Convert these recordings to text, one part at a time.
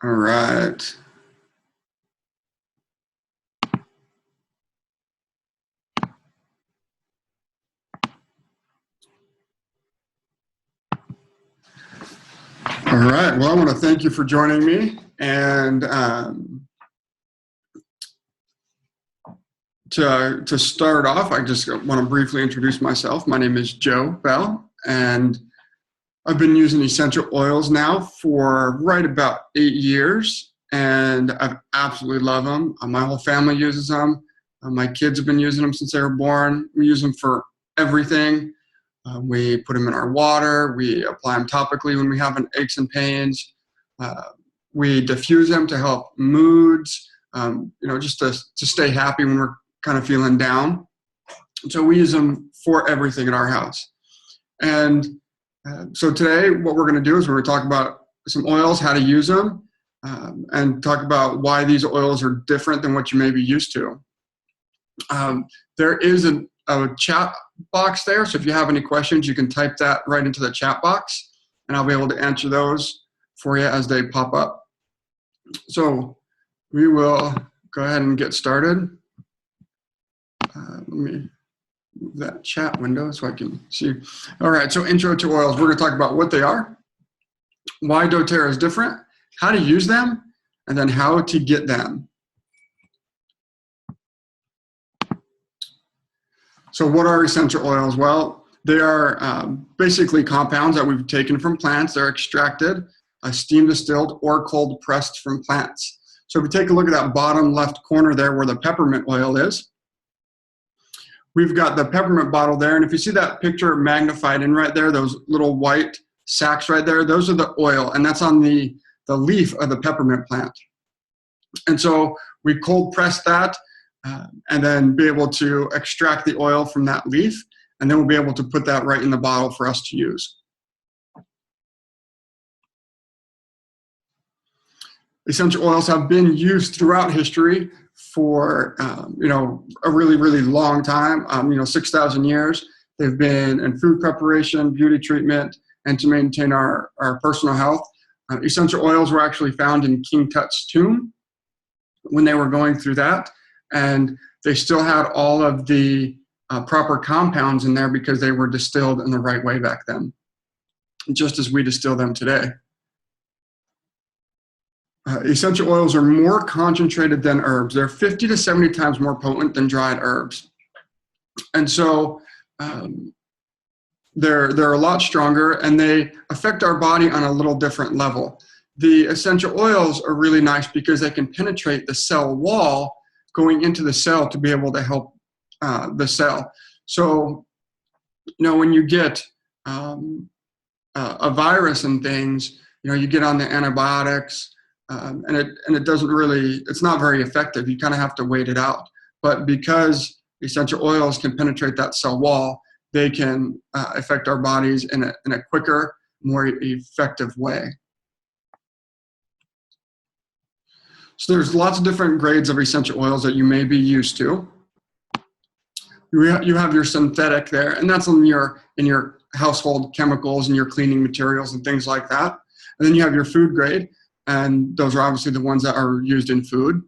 All right. All right. Well, I want to thank you for joining me. And to start off, I just want to briefly introduce myself. My name is Joe Bell, and I've been using essential oils now for right about 8 years, and I've absolutely love them. My whole family uses them. My kids have been using them since they were born. We use them for everything. We put them in our water. We apply them topically when we have aches and pains. We diffuse them to help moods, just to stay happy when we're kind of feeling down. So we use them for everything in our house. And so today what we're going to do is we're going to talk about some oils, how to use them, and talk about why these oils are different than what you may be used to. There is a chat box there, so if you have any questions, you can type that right into the chat box, and I'll be able to answer those for you as they pop up. So we will go ahead and get started. Let me move that chat window so I can see. All right, so intro to oils. We're going to talk about what they are, why doTERRA is different, how to use them, and then how to get them. So what are essential oils? Well, they are basically compounds that we've taken from plants. They're extracted, steam distilled, or cold pressed from plants. So if we take a look at that bottom left corner there where the peppermint oil is, we've got the peppermint bottle there. And if you see that picture magnified in right there, those little white sacks right there, those are the oil, and that's on the leaf of the peppermint plant. And so we cold press that, and then be able to extract the oil from that leaf, and then we'll be able to put that right in the bottle for us to use. Essential oils have been used throughout history for a really, really long time, 6,000 years. They've been in food preparation, beauty treatment, and to maintain our personal health. Essential oils were actually found in King Tut's tomb when they were going through that. And they still had all of the proper compounds in there because they were distilled in the right way back then, just as we distill them today. Essential oils are more concentrated than herbs. They're 50 to 70 times more potent than dried herbs. And so they're a lot stronger, and they affect our body on a little different level. The essential oils are really nice because they can penetrate the cell wall going into the cell to be able to help the cell. So, when you get a virus and things, you get on the antibiotics, and it doesn't really, it's not very effective. You kind of have to wait it out. But because essential oils can penetrate that cell wall, they can affect our bodies in a quicker, more effective way. So there's lots of different grades of essential oils that you may be used to. You have your synthetic there, and that's in your household chemicals and your cleaning materials and things like that. And then you have your food grade, and those are obviously the ones that are used in food.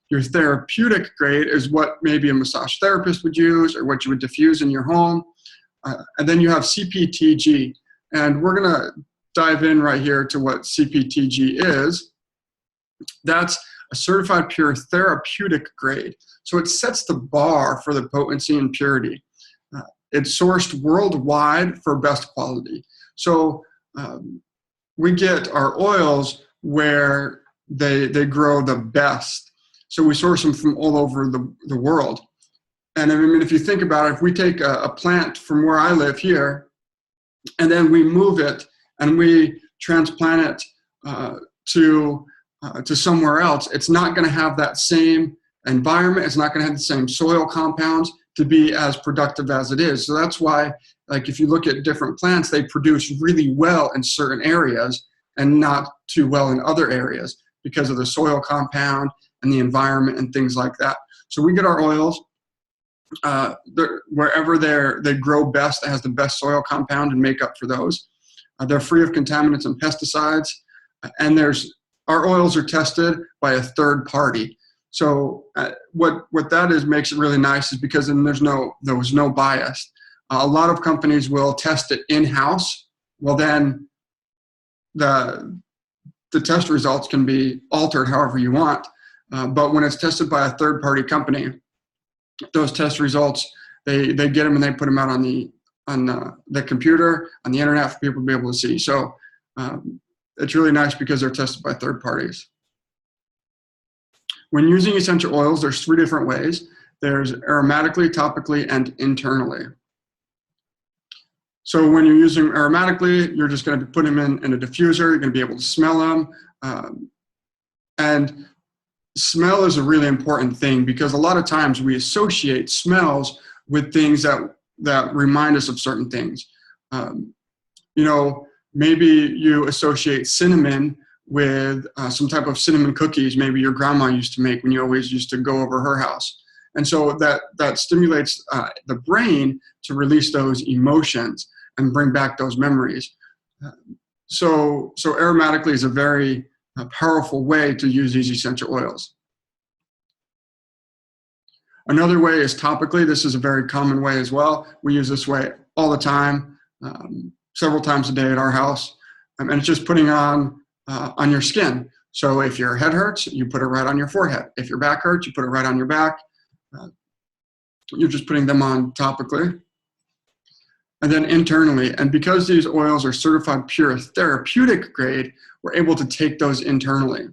Your therapeutic grade is what maybe a massage therapist would use or what you would diffuse in your home. And then you have CPTG, and we're going to dive in right here to what CPTG is. That's a certified pure therapeutic grade. So it sets the bar for the potency and purity. It's sourced worldwide for best quality. So we get our oils where they grow the best. So we source them from all over the world. And I mean, if you think about it, if we take a plant from where I live here, and then we move it and we transplant it to somewhere else, it's not going to have that same environment. It's not going to have the same soil compounds to be as productive as it is. So that's why, like, if you look at different plants, they produce really well in certain areas and not too well in other areas because of the soil compound and the environment and things like that. So we get our oils wherever they grow best, that has the best soil compound and make up for those. They're free of contaminants and pesticides, and there's our oils are tested by a third party. So what that is makes it really nice is because then there was no bias. A lot of companies will test it in-house. Well, then the test results can be altered however you want. But when it's tested by a third-party company, those test results, they get them and they put them out on the computer, on the internet for people to be able to see. So it's really nice because they're tested by third parties. When using essential oils, there's 3 different ways. There's aromatically, topically, and internally. So when you're using aromatically, you're just going to put them in a diffuser. You're going to be able to smell them. And smell is a really important thing because a lot of times we associate smells with things that remind us of certain things. Maybe you associate cinnamon with some type of cinnamon cookies maybe your grandma used to make when you always used to go over her house. And so that stimulates the brain to release those emotions and bring back those memories. So aromatically is a very powerful way to use these essential oils. Another way is topically. This is a very common way as well. We use this way all the time, several times a day at our house. And it's just putting on your skin. So if your head hurts, you put it right on your forehead. If your back hurts, you put it right on your back. You're just putting them on topically. And then internally, and because these oils are certified pure therapeutic grade, we're able to take those internally.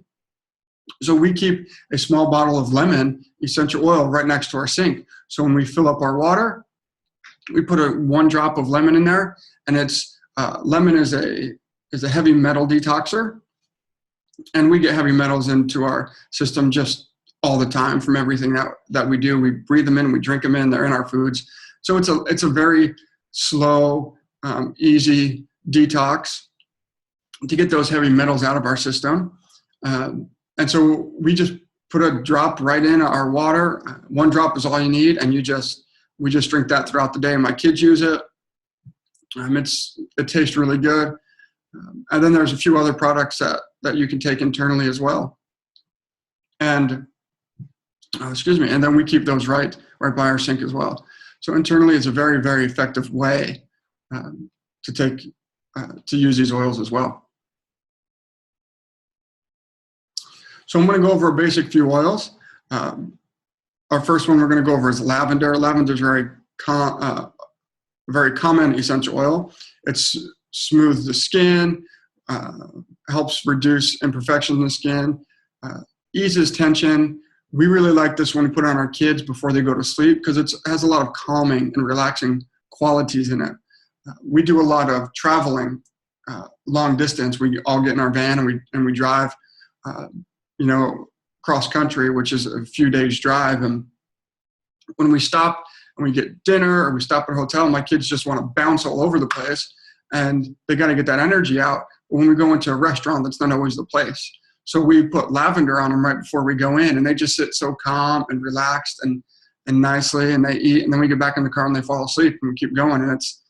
So we keep a small bottle of lemon essential oil right next to our sink. So when we fill up our water, we put 1 drop of lemon in there, and lemon is a heavy metal detoxer, and we get heavy metals into our system just all the time from everything that we do. We breathe them in, we drink them in, they're in our foods. So it's a very slow, easy detox to get those heavy metals out of our system. And so we just put a drop right in our water. 1 drop is all you need, and we just drink that throughout the day. My kids use it. It tastes really good. And then there's a few other products that you can take internally as well. And and then we keep those right by our sink as well. So internally, it's a very, very effective way to use these oils as well. So I'm going to go over a basic few oils. Our first one we're going to go over is lavender. Lavender is a very common essential oil. It smooths the skin, helps reduce imperfections in the skin, eases tension. We really like this one to put on our kids before they go to sleep because it has a lot of calming and relaxing qualities in it. We do a lot of traveling, long distance. We all get in our van and we drive, cross country, which is a few days drive. And when we stop and we get dinner or we stop at a hotel, my kids just want to bounce all over the place and they got to get that energy out. But when we go into a restaurant, that's not always the place. So we put lavender on them right before we go in, and they just sit so calm and relaxed and nicely, and they eat, and then we get back in the car and they fall asleep and we keep going. And it's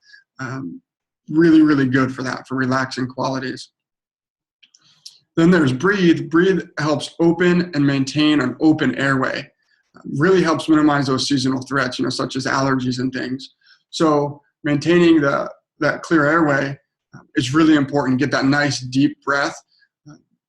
really, really good for that, for relaxing qualities. Then there's Breathe. Breathe helps open and maintain an open airway. Really helps minimize those seasonal threats, such as allergies and things. So maintaining that clear airway is really important. Get that nice deep breath.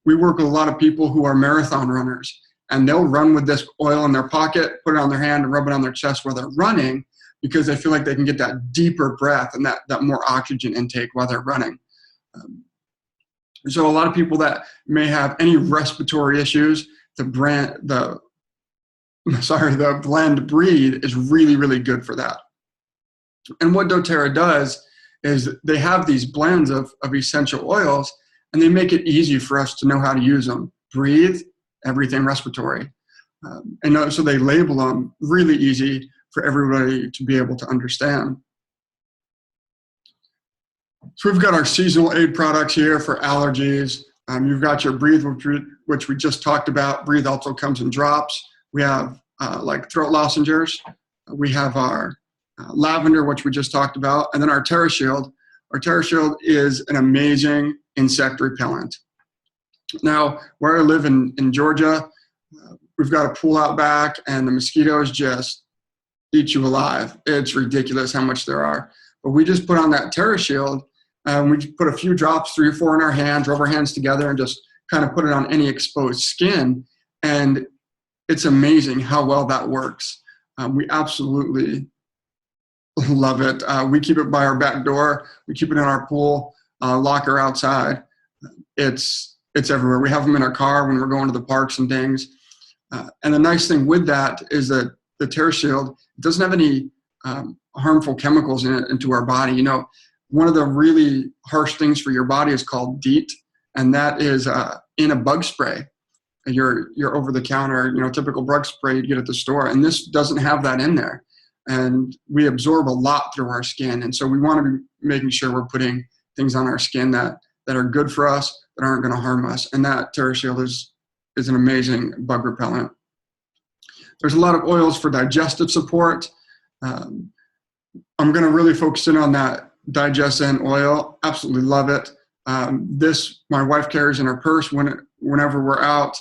We work with a lot of people who are marathon runners, and they'll run with this oil in their pocket, put it on their hand, and rub it on their chest while they're running because they feel like they can get that deeper breath and that more oxygen intake while they're running. So a lot of people that may have any respiratory issues, the blend Breathe is really, really good for that. And what doTERRA does is they have these blends of essential oils, and they make it easy for us to know how to use them. Breathe, everything respiratory. And so they label them really easy for everybody to be able to understand. So we've got our seasonal aid products here for allergies. You've got your Breathe, which we just talked about. Breathe also comes in drops. We have like throat lozenges. We have our lavender, which we just talked about, and then our TerraShield. Our TerraShield is an amazing insect repellent. Now, where I live in Georgia, we've got a pool out back, and the mosquitoes just eat you alive. It's ridiculous how much there are. But we just put on that TerraShield, and we just put a few drops, 3 or 4 in our hands, rub our hands together, and just kind of put it on any exposed skin. And it's amazing how well that works. We absolutely love it. We keep it by our back door. We keep it in our pool, locker outside. It's everywhere. We have them in our car when we're going to the parks and things. And the nice thing with that is that the TerraShield doesn't have any harmful chemicals in it into our body. You know, one of the really harsh things for your body is called DEET, and that is in a bug spray. Your over the counter, you know, typical bug spray you get at the store, and this doesn't have that in there. And we absorb a lot through our skin, and so we want to be making sure we're putting things on our skin that are good for us, that aren't going to harm us. And that TerraShield is an amazing bug repellent. There's a lot of oils for digestive support. I'm going to really focus in on that DigestZen oil. Absolutely love it. This my wife carries in her purse whenever we're out.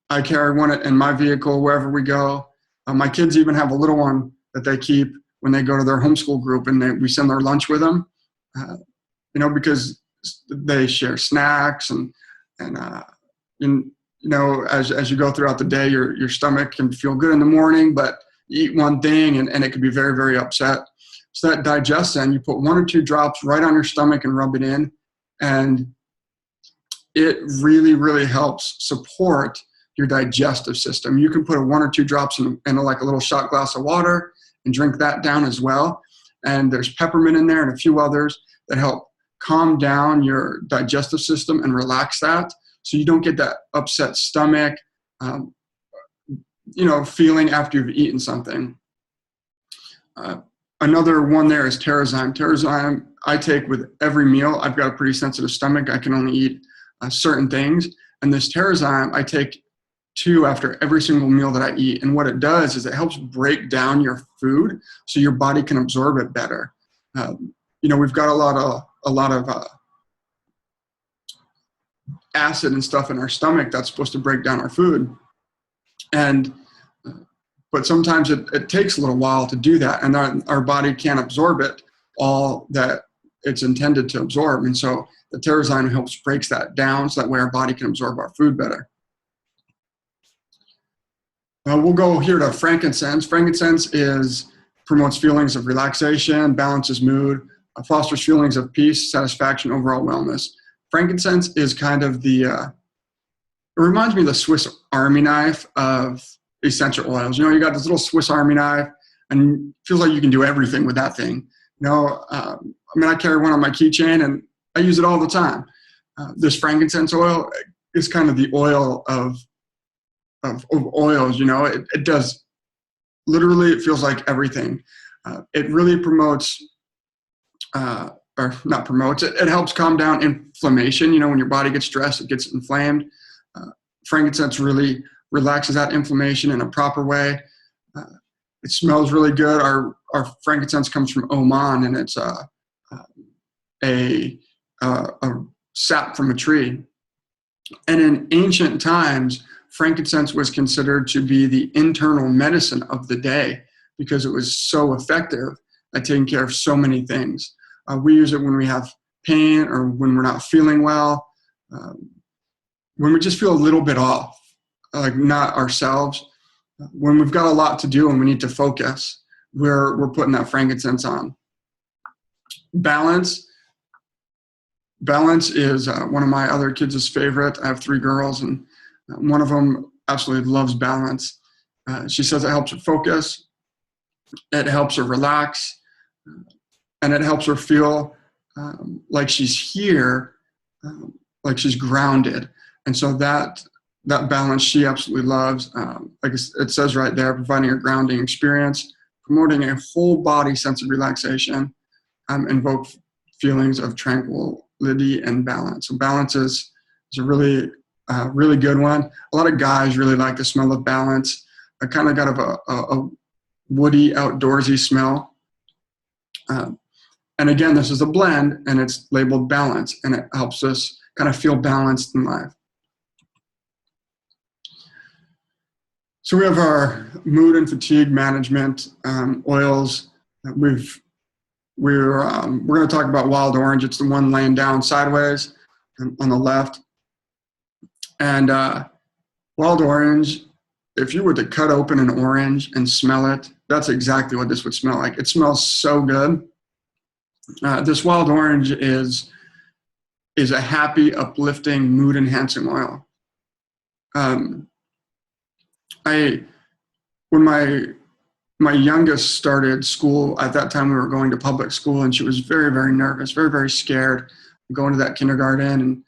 I carry one in my vehicle wherever we go. My kids even have a little one that they keep when they go to their homeschool group, and we send their lunch with them. You know, because they share snacks and you know, as you go throughout the day, your stomach can feel good in the morning, but you eat one thing and it can be very, very upset. So that DigestZen, you put 1 or 2 drops right on your stomach and rub it in, and it really, really helps support your digestive system. You can put 1 or 2 drops in like a little shot glass of water and drink that down as well. And there's peppermint in there and a few others that help calm down your digestive system and relax that, so you don't get that upset stomach, you know, feeling after you've eaten something. Another one there is Terrazyme. Terrazyme I take with every meal. I've got a pretty sensitive stomach. I can only eat certain things. And this Terrazyme I take 2 after every single meal that I eat. And what it does is it helps break down your food so your body can absorb it better. You know, we've got a lot of acid and stuff in our stomach that's supposed to break down our food. And but sometimes it takes a little while to do that, and our body can't absorb it all that it's intended to absorb. And so the Terrazyme helps breaks that down so that way our body can absorb our food better. We'll go here to frankincense. Frankincense promotes feelings of relaxation, balances mood, fosters feelings of peace, satisfaction, overall wellness. Frankincense is kind of it reminds me of the Swiss Army knife of essential oils. You know, you got this little Swiss Army knife, and it feels like you can do everything with that thing. You know, I mean, I carry one on my keychain, and I use it all the time. This frankincense oil is kind of the oil of oils. You know, it does literally. It feels like everything. It really promotes. Or not promotes, it helps calm down inflammation. You know, when your body gets stressed, it gets inflamed. Frankincense really relaxes that inflammation in a proper way. It smells really good. Our frankincense comes from Oman, and it's a sap from a tree. And in ancient times, frankincense was considered to be the internal medicine of the day because it was so effective at taking care of so many things. We use it when we have pain or when we're not feeling well, when we just feel a little bit off, like not ourselves. When we've got a lot to do and we need to focus, we're putting that frankincense on. Balance is one of my other kids' favorite. I have 3 girls, and one of them absolutely loves Balance. She says it helps her focus, it helps her relax, and it helps her feel like she's here, like she's grounded. And so that Balance she absolutely loves. Like it says right there, providing a grounding experience, promoting a whole body sense of relaxation, invoke feelings of tranquility and balance. So Balance is a really good one. A lot of guys really like the smell of Balance. I kind of got a woody, outdoorsy smell. And again, this is a blend, and it's labeled Balance, and it helps us kind of feel balanced in life. So we have our mood and fatigue management oils. We're going to talk about wild orange. It's the one laying down sideways on the left. And wild orange, if you were to cut open an orange and smell it, that's exactly what this would smell like. It smells so good. This wild orange is a happy, uplifting, mood-enhancing oil. When my youngest started school, at that time we were going to public school, and she was very, very nervous, very, very scared going to that kindergarten, and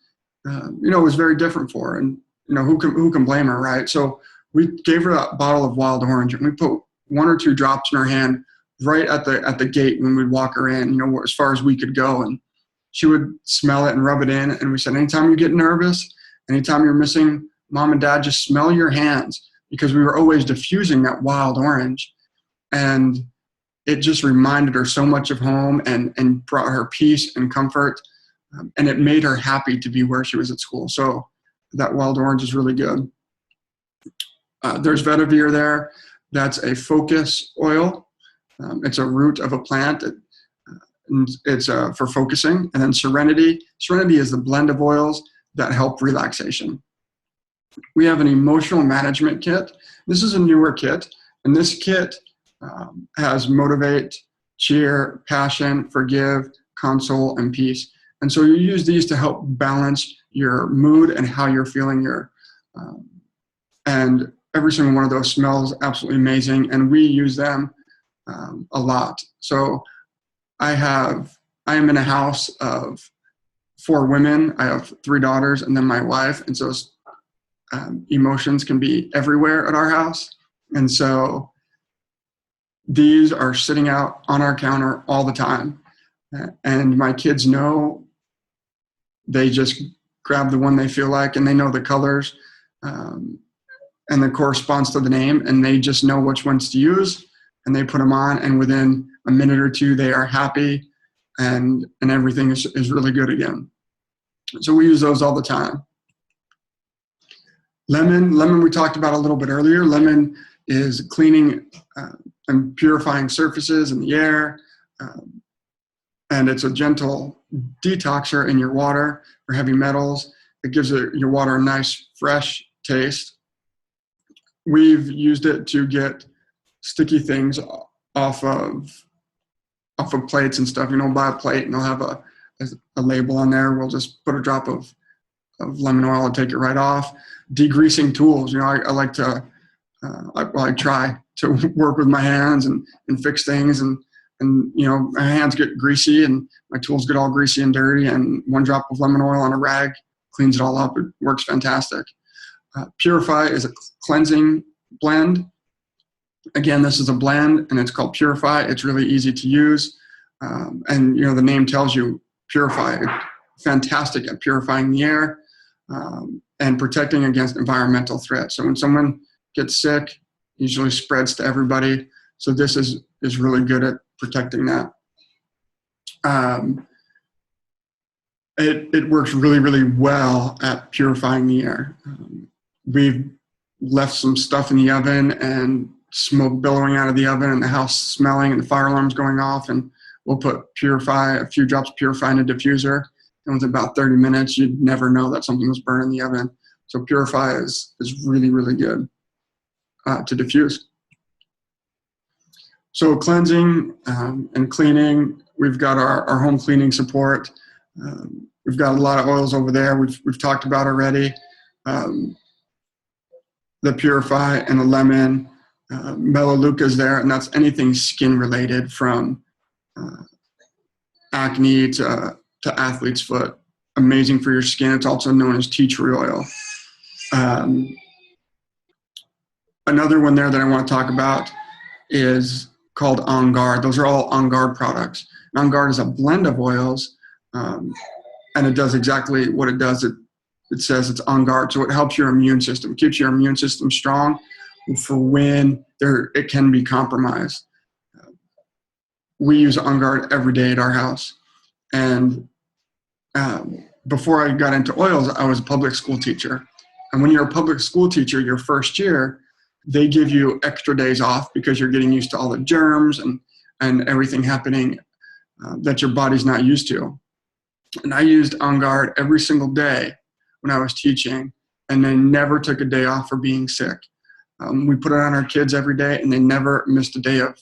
it was very different for her, and who can blame her, right? So we gave her that bottle of wild orange, and we put 1 or 2 drops in her hand right at the gate when we'd walk her in, as far as we could go, and she would smell it and rub it in. And we said, anytime you get nervous, anytime you're missing mom and dad, just smell your hands, because we were always diffusing that wild orange. And it just reminded her so much of home and brought her peace and comfort. And it made her happy to be where she was at school. So that wild orange is really good. There's vetiver there. That's a focus oil. It's a root of a plant. It's for focusing. And then serenity. Serenity is the blend of oils that help relaxation. We have an emotional management kit. This is a newer kit. And this kit has motivate, cheer, passion, forgive, console, and peace. And so you use these to help balance your mood and how you're feeling. And every single one of those smells absolutely amazing, and we use them a lot. So I am in a house of 4 women. I have 3 daughters and then my wife, and so emotions can be everywhere at our house. And so these are sitting out on our counter all the time. And my kids know, they just grab the one they feel like, and they know the colors and that corresponds to the name, and they just know which ones to use, and they put them on, and within a minute or 2 they are happy, and everything is really good again. So we use those all the time. Lemon we talked about a little bit earlier. Lemon is cleaning and purifying surfaces in the air, and it's a gentle detoxer in your water for heavy metals. It gives your water a nice, fresh taste. We've used it to get sticky things off of plates and stuff. Buy a plate and they'll have a label on there. We'll just put a drop of lemon oil and take it right off. Degreasing tools. I like to, I try to work with my hands and fix things, and my hands get greasy and my tools get all greasy and dirty, and 1 drop of lemon oil on a rag cleans it all up. It works fantastic. Purify is a cleansing blend. Again, this is a blend, and it's called Purify. It's really easy to use, and the name tells you Purify. It's fantastic at purifying the air and protecting against environmental threats. So when someone gets sick, it usually spreads to everybody. So this is really good at protecting that. It works really, really well at purifying the air. We've left some stuff in the oven and smoke billowing out of the oven and the house smelling and the fire alarm's going off, and we'll put a few drops of Purify in a diffuser, and within about 30 minutes you'd never know that something was burning in the oven. So Purify is really, really good to diffuse. So cleansing and cleaning, we've got our home cleaning support. We've got a lot of oils over there we've talked about already. The Purify and the lemon. Melaleuca's there, and that's anything skin related, from acne to athlete's foot. Amazing for your skin. It's also known as tea tree oil. Another one there that I want to talk about is called On Guard. Those are all On Guard products. And On Guard is a blend of oils, and it does exactly what it does. It says it's On Guard, so it helps your immune system, keeps your immune system strong for when it can be compromised. We use On Guard every day at our house, and before I got into oils, I was a public school teacher. And when you're a public school teacher, your first year, they give you extra days off because you're getting used to all the germs and everything happening that your body's not used to. And I used On Guard every single day when I was teaching, and they never took a day off for being sick. We put it on our kids every day, and they never missed a day of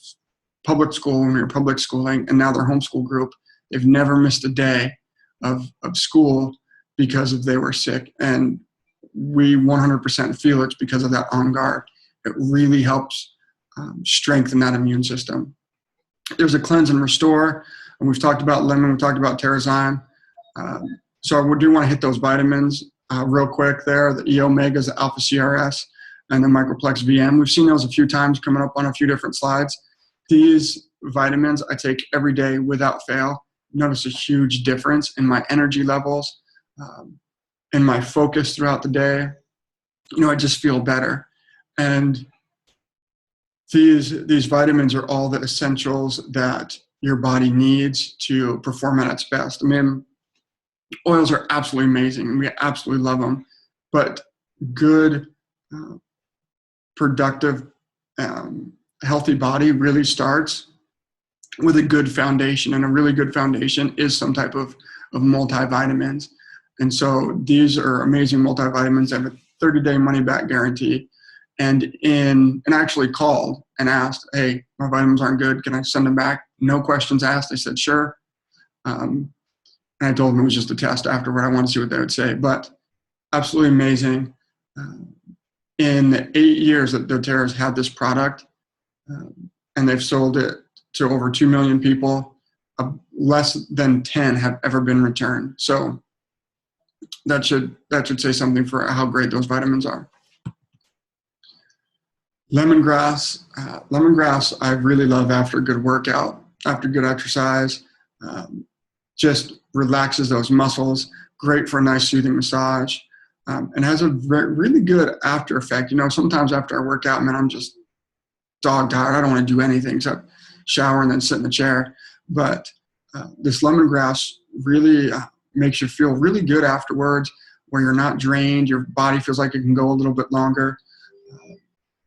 public school when we were public schooling, and now they're homeschool group. They've never missed a day of school because of they were sick. And we 100% feel it's because of that On Guard. It really helps strengthen that immune system. There's a cleanse and restore, and we've talked about lemon, we've talked about Terrazyme. So I do want to hit those vitamins real quick there, the E omegas, the alpha CRS, and the microplex VM. We've seen those a few times coming up on a few different slides. These vitamins I take every day without fail. Notice a huge difference in my energy levels, in my focus throughout the day. I just feel better. And these vitamins are all the essentials that your body needs to perform at its best. I mean, oils are absolutely amazing, and we absolutely love them. But good, productive, healthy body really starts with a good foundation, and a really good foundation is some type of multivitamins. And so these are amazing multivitamins. They have a 30-day money-back guarantee. And I actually called and asked, hey, my vitamins aren't good. Can I send them back? No questions asked. They said, sure. And I told them it was just a test afterward. I wanted to see what they would say. But absolutely amazing. In the 8 years that doTERRA's had this product, and they've sold it to over 2 million people, less than 10 have ever been returned. So that should say something for how great those vitamins are. Lemongrass. Lemongrass I really love after a good workout, after good exercise. Just relaxes those muscles. Great for a nice soothing massage. And has a really good after effect. Sometimes after I work out, man, I'm just dog tired. I don't want to do anything except shower and then sit in the chair. But this lemongrass really makes you feel really good afterwards, where you're not drained. Your body feels like it can go a little bit longer.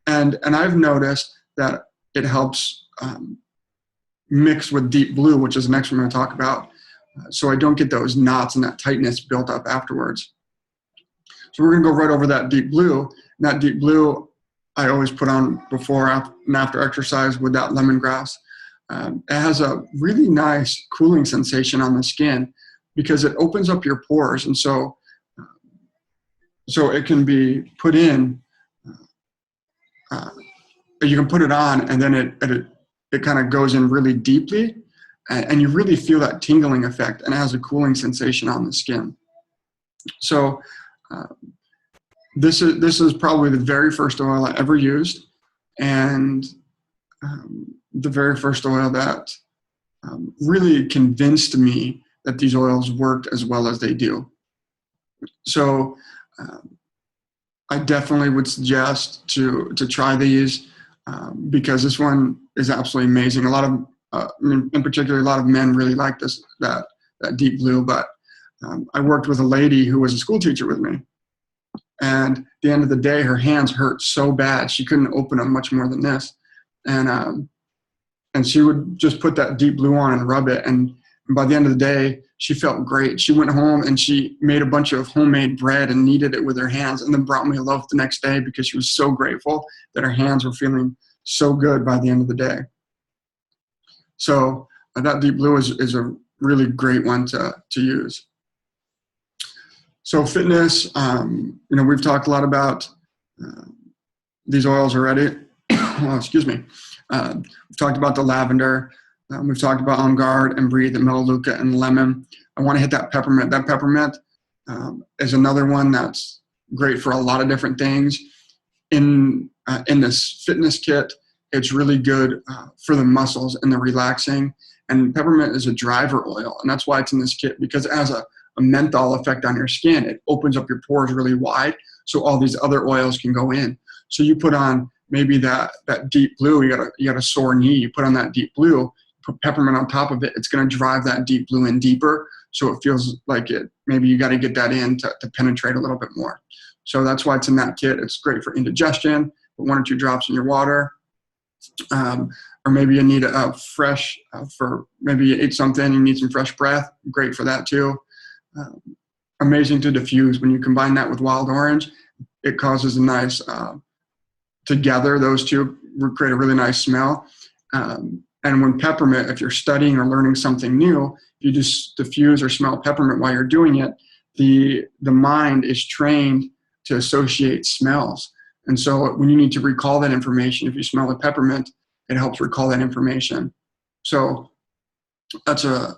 And I've noticed that it helps mix with Deep Blue, which is the next one I'm going to talk about, so I don't get those knots and that tightness built up afterwards. So we're going to go right over that Deep Blue. And that Deep Blue I always put on before and after exercise with that lemongrass. It has a really nice cooling sensation on the skin because it opens up your pores. And so it can be put in, you can put it on, and then it kind of goes in really deeply, and you really feel that tingling effect, and it has a cooling sensation on the skin. So this is probably the very first oil I ever used, and the very first oil that really convinced me that these oils worked as well as they do. So I definitely would suggest to try these because this one is absolutely amazing. A lot of, in particular, a lot of men really like that Deep Blue. But I worked with a lady who was a school teacher with me, and at the end of the day, her hands hurt so bad she couldn't open them much more than this, and she would just put that Deep Blue on and rub it, and by the end of the day, she felt great. She went home and she made a bunch of homemade bread and kneaded it with her hands, and then brought me a loaf the next day because she was so grateful that her hands were feeling so good by the end of the day. So that Deep Blue is a really great one to use. So fitness, we've talked a lot about these oils already. Oh, excuse me. We've talked about the lavender. We've talked about On Guard and Breathe and Melaleuca and lemon. I want to hit that peppermint. That peppermint is another one that's great for a lot of different things. In this fitness kit, it's really good for the muscles and the relaxing. And peppermint is a driver oil, and that's why it's in this kit, because it has a menthol effect on your skin. It opens up your pores really wide, so all these other oils can go in. So you put on maybe that Deep Blue. You got a sore knee. You put on that Deep Blue. Put peppermint on top of it, it's going to drive that Deep Blue in deeper, so it feels like maybe you got to get that in to penetrate a little bit more. So that's why it's in that kit. It's great for indigestion, put 1 or 2 drops in your water. Or maybe you need a fresh, for maybe you ate something, you need some fresh breath, great for that too. Amazing to diffuse. When you combine that with wild orange, it causes a nice, together, those two create a really nice smell. And when peppermint, if you're studying or learning something new, if you just diffuse or smell peppermint while you're doing it, the mind is trained to associate smells. And so when you need to recall that information, if you smell the peppermint, it helps recall that information. So that's a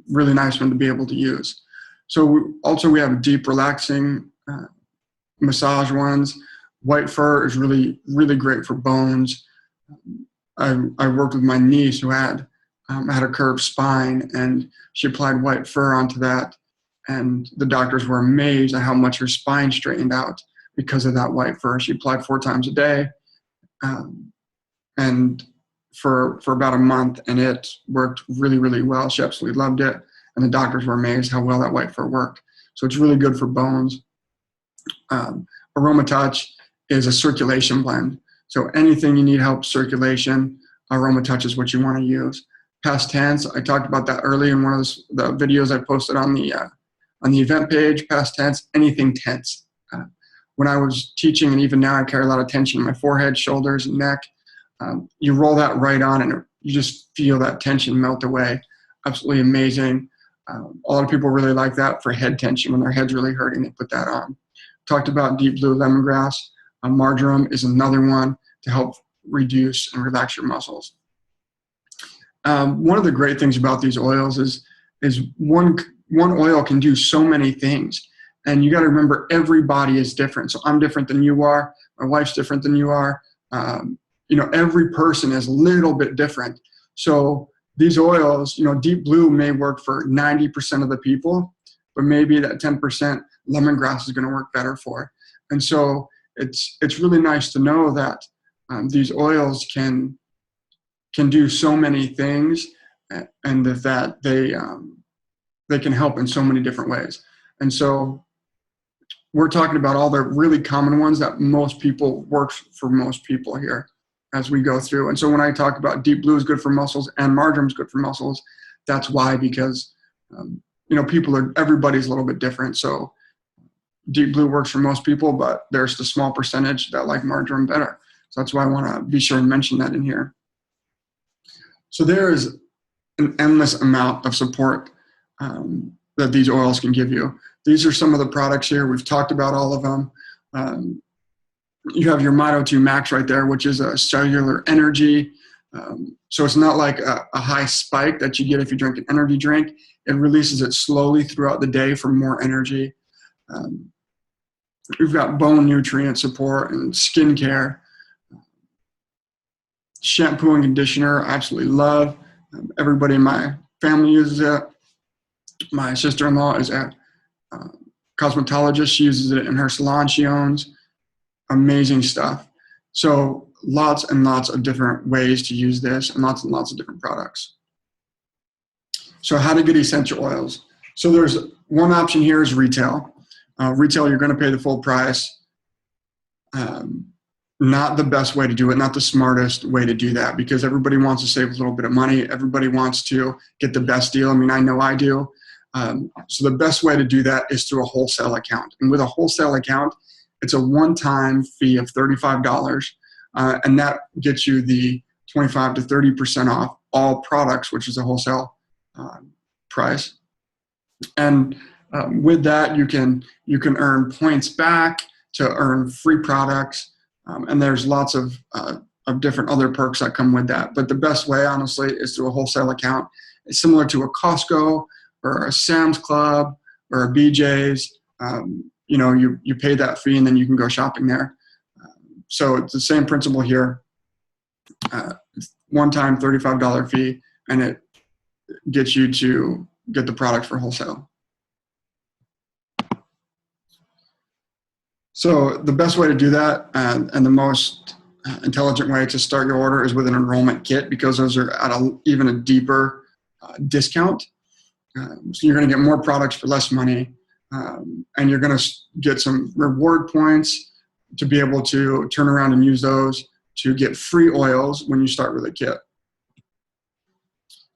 really nice one to be able to use. So we have deep relaxing massage ones. White fur is really, really great for bones. I worked with my niece who had a curved spine, and she applied white fur onto that. And the doctors were amazed at how much her spine straightened out because of that white fur. She applied 4 times a day, and for about a month, and it worked really, really well. She absolutely loved it, and the doctors were amazed how well that white fur worked. So it's really good for bones. Aroma Touch is a circulation blend. So anything you need help circulation, Aroma Touch is what you want to use. Past tense, I talked about that earlier in one of the videos I posted on the event page. Past tense, anything tense. When I was teaching, and even now, I carry a lot of tension in my forehead, shoulders, and neck. You roll that right on, and you just feel that tension melt away. Absolutely amazing. A lot of people really like that for head tension. When their head's really hurting, they put that on. Talked about deep blue lemongrass. Marjoram is another one to help reduce and relax your muscles. One of the great things about these oils is one oil can do so many things. And you got to remember, every body is different. So I'm different than you are. My wife's different than you are. Every person is a little bit different. So these oils, deep blue may work for 90% of the people, but maybe that 10% lemongrass is going to work better for. And so it's really nice to know that these oils can do so many things, and that they can help in so many different ways. And so we're talking about all the really common ones that most people work for most people here as we go through. And so when I talk about deep blue is good for muscles and marjoram is good for muscles, that's why, because everybody's a little bit different. So deep blue works for most people, but there's the small percentage that like marjoram better. So that's why I want to be sure and mention that in here. So there is an endless amount of support that these oils can give you. These are some of the products here. We've talked about all of them. You have your Mito 2 Max right there, which is a cellular energy. So it's not like a high spike that you get if you drink an energy drink. It releases it slowly throughout the day for more energy. We've got bone nutrient support and skincare. Shampoo and conditioner, I absolutely love. Everybody in my family uses it. My sister-in-law is a cosmetologist. She uses it in her salon she owns. Amazing stuff. So lots and lots of different ways to use this, and lots of different products. So how to get essential oils. So there's one option here is retail. Retail, you're going to pay the full price. Not the best way to do it, not the smartest way to do that, because everybody wants to save a little bit of money. Everybody wants to get the best deal. I mean, I know I do. So the best way to do that is through a wholesale account. And with a wholesale account, it's a one-time fee of $35, and that gets you the 25 to 30% off all products, which is a wholesale price. And with that, you can earn points back to earn free products, and there's lots of different other perks that come with that. But the best way, honestly, is through a wholesale account. It's similar to a Costco or a Sam's Club or a BJ's. You pay that fee, and then you can go shopping there. So it's the same principle here. One-time $35 fee, and it gets you to get the product for wholesale. So the best way to do that, and the most intelligent way to start your order, is with an enrollment kit, because those are at even a deeper discount. So you're going to get more products for less money, and you're going to get some reward points to be able to turn around and use those to get free oils when you start with a kit.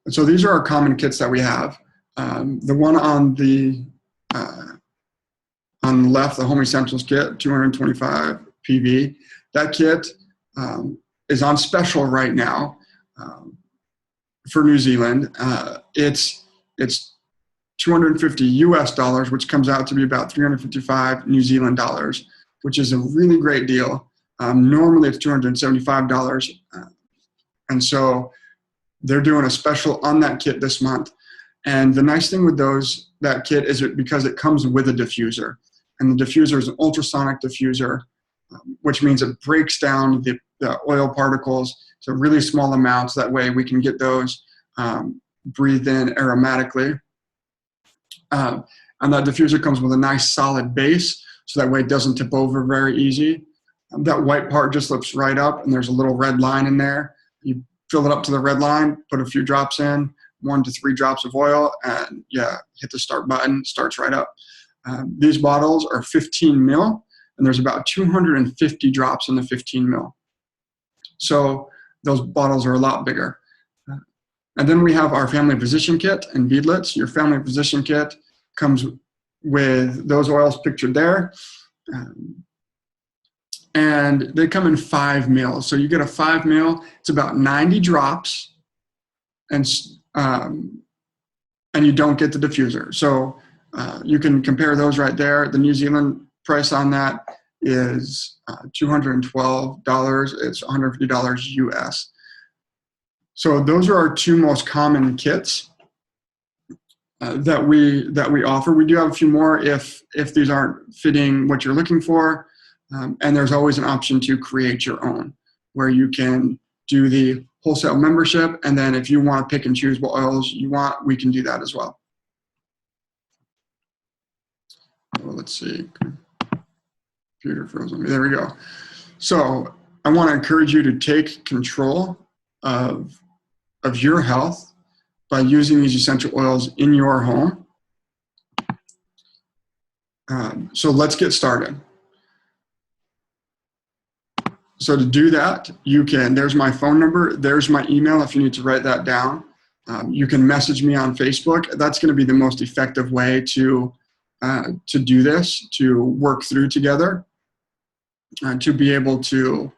And so these are our common kits that we have. The one on the left, the Home Essentials kit, 225 PV. That kit is on special right now for New Zealand. It's 250 US dollars, which comes out to be about 355 New Zealand dollars, which is a really great deal. Normally it's $275. And so they're doing a special on that kit this month. And the nice thing with that kit is because it comes with a diffuser. And the diffuser is an ultrasonic diffuser, which means it breaks down the oil particles to really small amounts. That way we can get those breathed in aromatically. And that diffuser comes with a nice solid base, so that way it doesn't tip over very easy. That white part just lifts right up, and there's a little red line in there. You fill it up to the red line, put a few drops in, 1 to 3 drops of oil, and hit the start button, starts right up. These bottles are 15 mil, and there's about 250 drops in the 15 mil. So those bottles are a lot bigger. And then we have our family physician kit and beadlets. Your family physician kit comes with those oils pictured there. And they come in 5 mils. So you get a 5 mil, it's about 90 drops, and you don't get the diffuser. So you can compare those right there. The New Zealand price on that is $212. It's $150 US. So those are our 2 most common kits that we offer. We do have a few more if these aren't fitting what you're looking for. And there's always an option to create your own, where you can do the wholesale membership, and then if you want to pick and choose what oils you want, we can do that as well. Well, let's see. Computer froze on me. There we go. So I want to encourage you to take control of your health by using these essential oils in your home. So let's get started. So to do that, there's my phone number, there's my email if you need to write that down. You can message me on Facebook. That's going to be the most effective way to do this, to work through together, to be able to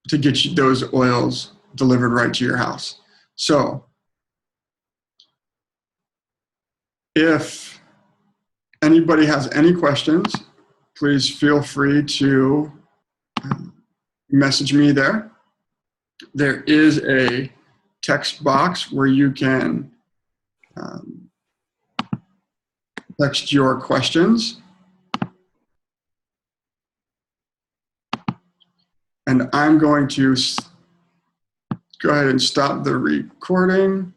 get you those oils delivered right to your house. So if anybody has any questions, please feel free to message me there. There is a text box where you can text your questions. And I'm going to go ahead and stop the recording.